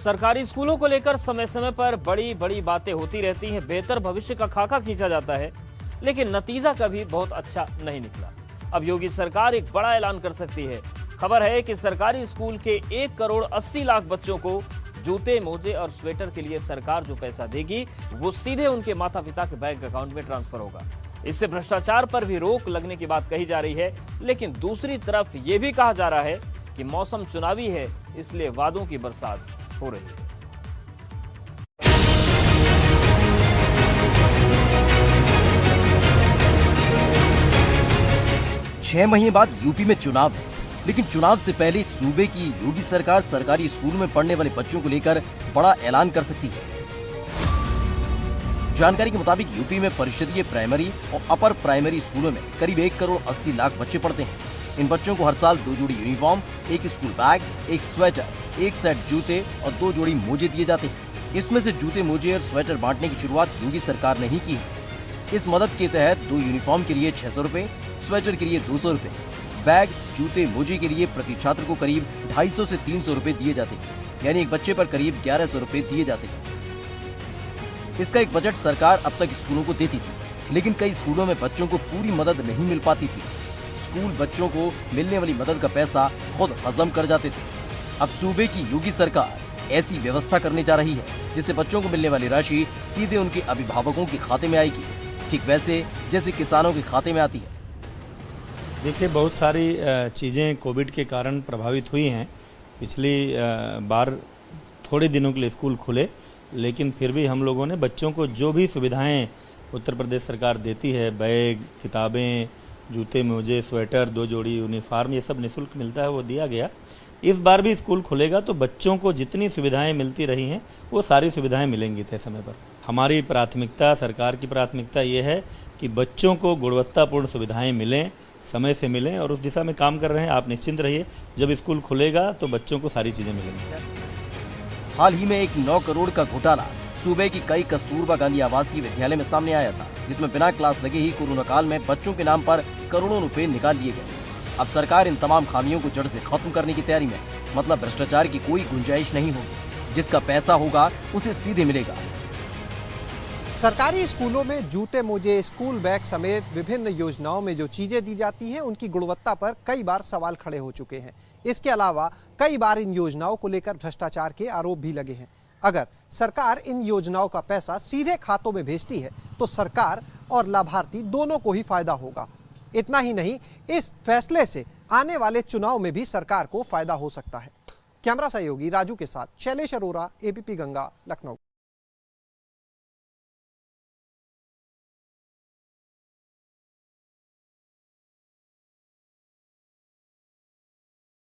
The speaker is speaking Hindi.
सरकारी स्कूलों को लेकर समय समय पर बड़ी बड़ी बातें होती रहती हैं, बेहतर भविष्य का खाका खींचा जाता है, लेकिन नतीजा कभी बहुत अच्छा नहीं निकला। अब योगी सरकार एक बड़ा ऐलान कर सकती है। खबर है कि सरकारी स्कूल के 1 करोड़ 80 लाख बच्चों को जूते, मोजे और स्वेटर के लिए सरकार जो पैसा देगी वो सीधे उनके माता पिता के बैंक अकाउंट में ट्रांसफर होगा। इससे भ्रष्टाचार पर भी रोक लगने की बात कही जा रही है, लेकिन दूसरी तरफ ये भी कहा जा रहा है कि मौसम चुनावी है, इसलिए वादों की बरसात हो रही है। छह महीने बाद यूपी में चुनाव है, लेकिन चुनाव से पहले सूबे की योगी सरकार सरकारी स्कूलों में पढ़ने वाले बच्चों को लेकर बड़ा ऐलान कर सकती है। जानकारी के मुताबिक यूपी में परिषदीय प्राइमरी और अपर प्राइमरी स्कूलों में करीब 1 करोड़ 80 लाख बच्चे पढ़ते हैं। इन बच्चों को हर साल 2 जोड़ी uniform, 1 school bag, 1 sweater, 1 set जूते और 2 जोड़ी मोजे दिए जाते हैं। इसमें से जूते, मोजे और स्वेटर बांटने की शुरुआत योगी सरकार ने ही की है। इस मदद के तहत 2 यूनिफॉर्म के लिए 600 रुपए, स्वेटर के लिए 200 रुपए, बैग, जूते, मोजे के लिए प्रति छात्र को करीब 250 से 300 रुपए दिए जाते हैं, यानी एक बच्चे पर करीब 1100 रुपए दिए जाते हैं। इसका एक बजट सरकार अब तक स्कूलों को देती थी, लेकिन कई स्कूलों में बच्चों को पूरी मदद नहीं मिल पाती थी। स्कूल बच्चों को मिलने वाली मदद का पैसा खुद हजम कर जाते थे। अब सूबे की योगी सरकार ऐसी व्यवस्था करने जा रही है जिससे बच्चों को मिलने वाली राशि सीधे उनके अभिभावकों के खाते में आएगी, ठीक वैसे जैसे किसानों के खाते में आती है। देखिए, बहुत सारी चीज़ें कोविड के कारण प्रभावित हुई हैं। पिछली बार थोड़े दिनों के लिए स्कूल खुले, लेकिन फिर भी हम लोगों ने बच्चों को जो भी सुविधाएं उत्तर प्रदेश सरकार देती है, बैग, किताबें, जूते, मोजे, स्वेटर, 2 जोड़ी यूनिफॉर्म, ये सब निःशुल्क मिलता है, वो दिया गया। इस बार भी स्कूल खुलेगा तो बच्चों को जितनी सुविधाएं मिलती रही हैं वो सारी सुविधाएं मिलेंगी तय समय पर। हमारी प्राथमिकता, सरकार की प्राथमिकता ये है कि बच्चों को गुणवत्तापूर्ण सुविधाएं मिलें, समय से मिलें, और उस दिशा में काम कर रहे हैं। आप निश्चिंत रहिए, जब स्कूल खुलेगा तो बच्चों को सारी चीज़ें मिलेंगी। हाल ही में एक 9 करोड़ का घोटाला सूबे की कई कस्तूरबा गांधी आवासीय विद्यालय में सामने आया था, जिसमें बिना क्लास लगे ही कोरोना काल में बच्चों के नाम पर करोड़ों रुपए निकाल लिए गए। अब सरकार इन तमाम खामियों को जड़ से खत्म करने की तैयारी में, मतलब भ्रष्टाचार की कोई गुंजाइश नहीं होगी। जिसका पैसा होगा उसे सीधे मिलेगा। सरकारी स्कूलों में जूते, मोजे, स्कूल बैग समेत विभिन्न योजनाओं में जो चीजें दी जाती हैं उनकी गुणवत्ता पर कई बार सवाल खड़े हो चुके हैं। इसके अलावा कई बार इन योजनाओं को लेकर भ्रष्टाचार के आरोप भी लगे हैं। अगर सरकार इन योजनाओं का पैसा सीधे खातों में भेजती है तो सरकार और लाभार्थी दोनों को ही फायदा होगा। इतना ही नहीं, इस फैसले से आने वाले चुनाव में भी सरकार को फायदा हो सकता है। कैमरा सहयोगी राजू के साथ शैलेश अरोरा, एबीपी गंगा, लखनऊ।